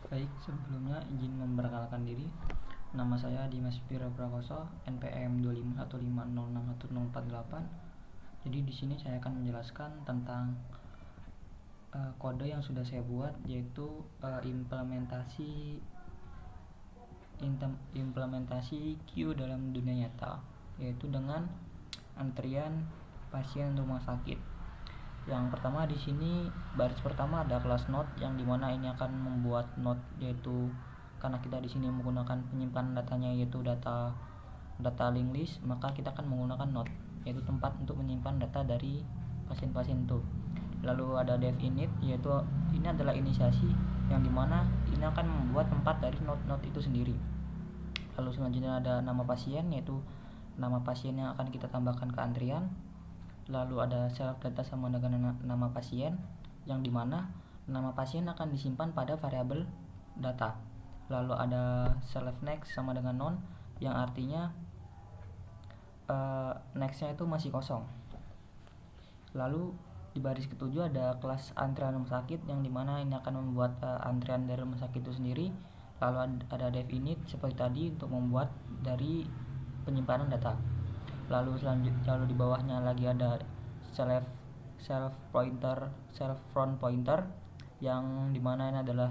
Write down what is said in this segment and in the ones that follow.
Baik, sebelumnya izin memperkenalkan diri. Nama saya Dimas Pira Prakoso, NPM 2515061048. Jadi di sini saya akan menjelaskan tentang kode yang sudah saya buat, yaitu implementasi queue dalam dunia nyata, yaitu dengan antrian pasien rumah sakit. Yang pertama di sini baris pertama ada kelas node, yang dimana ini akan membuat node, yaitu karena kita di sini menggunakan penyimpanan datanya yaitu data link list, maka kita akan menggunakan node, yaitu tempat untuk menyimpan data dari pasien-pasien itu. Lalu ada dev init, yaitu ini adalah inisiasi, yang dimana ini akan membuat tempat dari node itu sendiri. Lalu selanjutnya ada nama pasien, yaitu nama pasien yang akan kita tambahkan ke antrian. Lalu ada self data sama dengan nama pasien, yang dimana nama pasien akan disimpan pada variabel data. Lalu ada self next sama dengan non, yang artinya nextnya itu masih kosong. Lalu di baris ketujuh ada kelas antrian rumah sakit, yang dimana ini akan membuat antrian dari rumah sakit itu sendiri. Lalu ada dev init seperti tadi untuk membuat dari penyimpanan data. Lalu di bawahnya lagi ada self front pointer, yang dimana ini adalah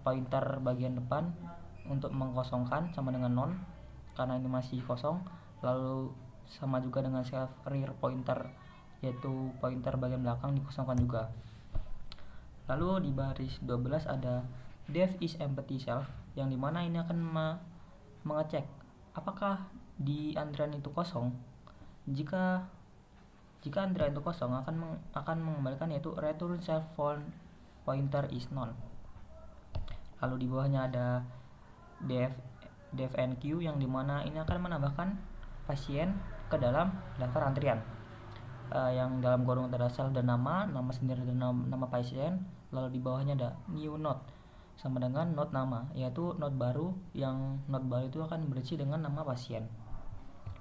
pointer bagian depan untuk mengkosongkan sama dengan non, karena ini masih kosong. Lalu sama juga dengan self rear pointer, yaitu pointer bagian belakang dikosongkan juga. Lalu di baris 12 ada dev is empty self, yang dimana ini akan mengecek apakah di antrian itu kosong. Jika antrian itu kosong, akan mengembalikan yaitu return self front pointer is none. Lalu di bawahnya ada dev enq, yang dimana ini akan menambahkan pasien ke dalam daftar antrian, yang dalam kurung ada self dan nama sendiri dan nama pasien. Lalu di bawahnya ada new node sama dengan node nama, yaitu node baru, yang node baru itu akan berisi dengan nama pasien.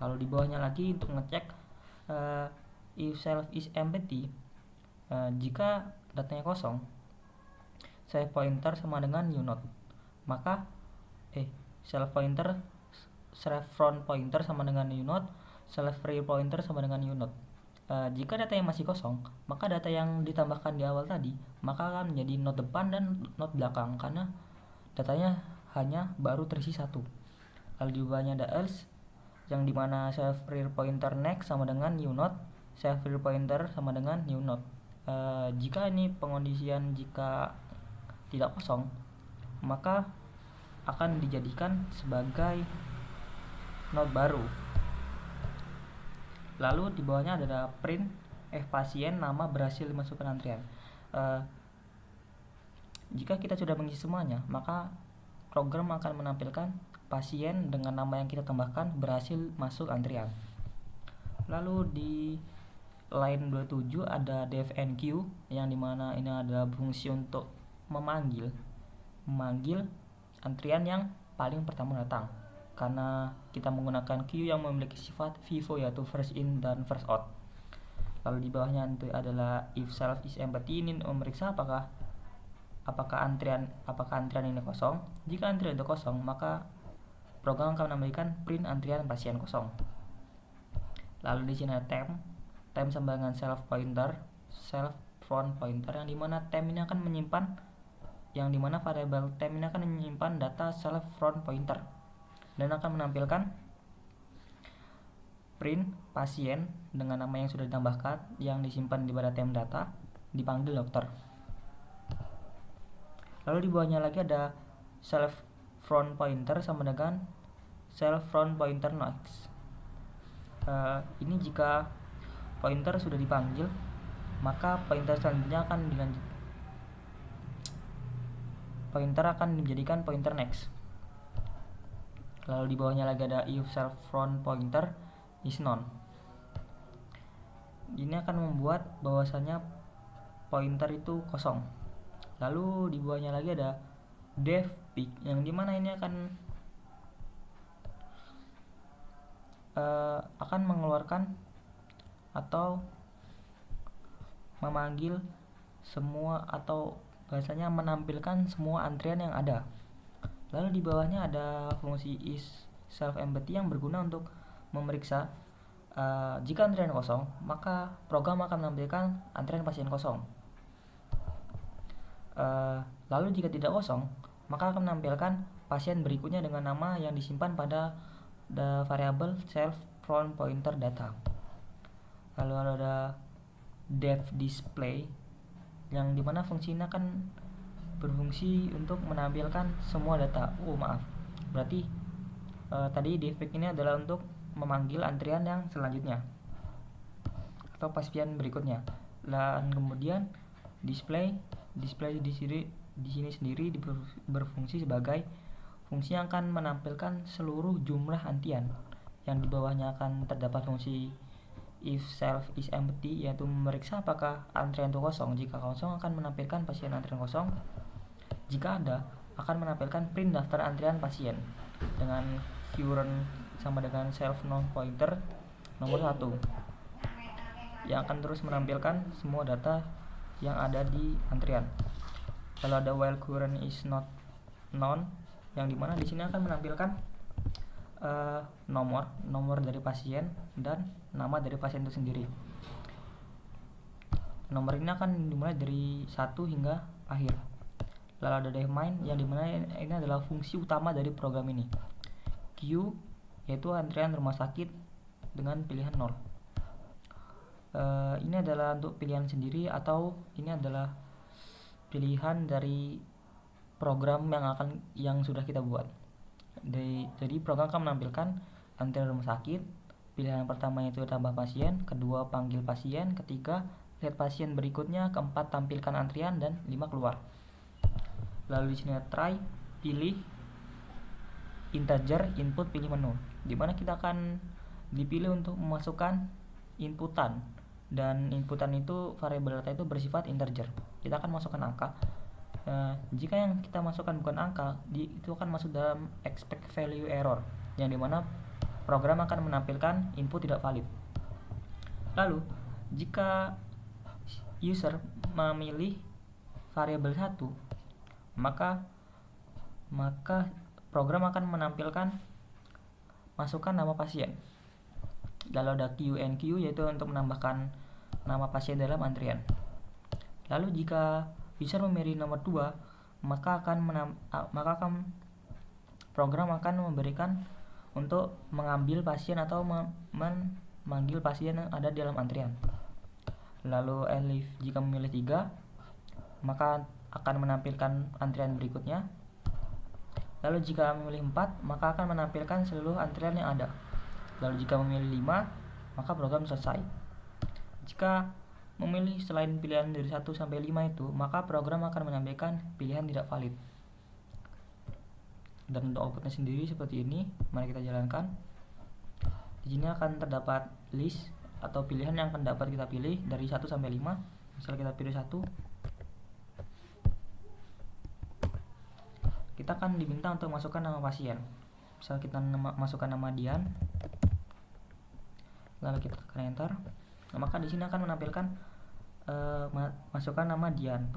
Lalu di bawahnya lagi untuk ngecek if self is empty, jika datanya kosong, self pointer sama dengan new node, maka self front pointer sama dengan new node, self rear pointer sama dengan new node. Jika data yang masih kosong, maka data yang ditambahkan di awal tadi maka akan menjadi node depan dan node belakang, karena datanya hanya baru terisi satu. Lalu di bawahnya ada else, yang dimana self rear pointer next sama dengan new node, self rear pointer sama dengan new node. Jika ini pengondisian jika tidak kosong, maka akan dijadikan sebagai node baru. Lalu di bawahnya ada print pasien nama berhasil dimasukkan antrian. Jika kita sudah mengisi semuanya, maka program akan menampilkan pasien dengan nama yang kita tambahkan berhasil masuk antrian. Lalu di line 27 ada dev enq, yang dimana ini adalah fungsi untuk memanggil antrian yang paling pertama datang, karena kita menggunakan queue yang memiliki sifat FIFO, yaitu first in dan first out. Lalu di bawahnya itu adalah if self is empty, ini memeriksa apakah antrian ini kosong. Jika antrian itu kosong, maka program akan menambahkan print antrian pasien kosong. Lalu di sini ada temp sama dengan self front pointer, yang dimana temp ini akan menyimpan, yang dimana variabel temp ini akan menyimpan data self front pointer dan akan menampilkan print pasien dengan nama yang sudah ditambahkan yang disimpan di pada temp data dipanggil dokter. Lalu di bawahnya lagi ada self front pointer sama dengan self front pointer next. Ini jika pointer sudah dipanggil, maka pointer selanjutnya akan dijadikan pointer next. Lalu di bawahnya lagi ada if self front pointer is none. Ini akan membuat bahwasanya pointer itu kosong. Lalu di bawahnya lagi ada dev pick, yang dimana ini akan mengeluarkan atau memanggil semua atau bahasanya menampilkan semua antrian yang ada. Lalu di bawahnya ada fungsi is self empty yang berguna untuk memeriksa jika antrian kosong, maka program akan menampilkan antrian pasien kosong. Lalu jika tidak kosong, maka akan menampilkan pasien berikutnya dengan nama yang disimpan pada the variable self front pointer data. Lalu ada dev display yang dimana fungsi ini akan berfungsi untuk menampilkan semua data. Berarti tadi dev ini adalah untuk memanggil antrian yang selanjutnya atau pasien berikutnya. Dan kemudian display di sini sendiri berfungsi sebagai fungsi yang akan menampilkan seluruh jumlah antrian. Yang di bawahnya akan terdapat fungsi if self is empty, yaitu memeriksa apakah antrian itu kosong. Jika kosong akan menampilkan pasien antrian kosong. Jika ada, akan menampilkan print daftar antrian pasien dengan current sama dengan self non pointer nomor 1 yang akan terus menampilkan semua data yang ada di antrian. Lalu ada while current is not known yang dimana di sini akan menampilkan nomor dari pasien dan nama dari pasien itu sendiri. Nomor ini akan dimulai dari 1 hingga akhir. Lalu ada DevMind yang dimana ini adalah fungsi utama dari program ini. Q yaitu antrian rumah sakit dengan pilihan 0. Ini adalah untuk pilihan sendiri atau ini adalah pilihan dari program yang sudah kita buat. Jadi program akan menampilkan antrian rumah sakit. Pilihan pertama yaitu tambah pasien, kedua panggil pasien, ketiga lihat pasien berikutnya, keempat tampilkan antrian, dan 5 keluar. Lalu di sini try, pilih integer, input, pilih menu. Dimana kita akan dipilih untuk memasukkan inputan, dan inputan itu variabel data itu bersifat integer. Kita akan masukkan angka. Jika yang kita masukkan bukan angka, itu akan masuk dalam expect value error, yang dimana program akan menampilkan input tidak valid. Lalu jika user memilih variabel 1, maka program akan menampilkan masukkan nama pasien. Lalu ada QNQ yaitu untuk menambahkan nama pasien dalam antrian. Lalu jika user memilih nomor 2, maka program akan memberikan untuk mengambil pasien atau memanggil pasien yang ada di dalam antrian. Lalu elif jika memilih 3, maka akan menampilkan antrian berikutnya. Lalu jika memilih 4, maka akan menampilkan seluruh antrian yang ada. Lalu jika memilih 5, maka program selesai. Jika memilih selain pilihan dari 1 sampai 5 itu, maka program akan menampilkan pilihan tidak valid. Dan untuk outputnya sendiri seperti ini. Mari kita jalankan. Di sini akan terdapat list atau pilihan yang akan dapat kita pilih dari 1 sampai 5. Misal kita pilih 1, kita akan diminta untuk masukkan nama pasien. Misal kita masukkan nama Dian, lalu kita tekan enter. Maka di sini akan menampilkan masukkan nama Dian.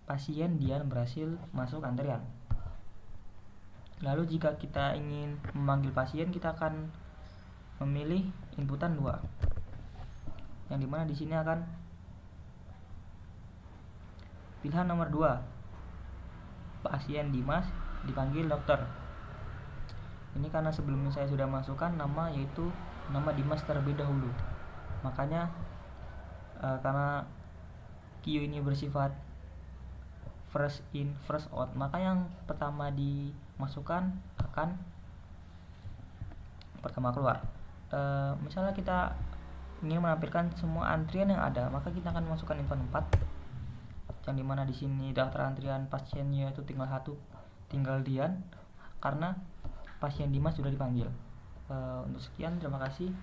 Pasien Dian berhasil masuk antrian. Lalu jika kita ingin memanggil pasien, kita akan memilih inputan 2. Yang dimana di sini akan pilihan nomor 2. Pasien Dimas dipanggil dokter. Ini karena sebelumnya saya sudah masukkan nama, yaitu nama Dimas terlebih dahulu. Makanya karena Q ini bersifat first in first out, maka yang pertama dimasukkan akan pertama keluar. Misalnya kita ingin menampilkan semua antrian yang ada, maka kita akan masukkan info 4, yang dimana di sini daftar antrian pasiennya itu tinggal Dian, karena pasien Dimas sudah dipanggil. Untuk sekian, terima kasih.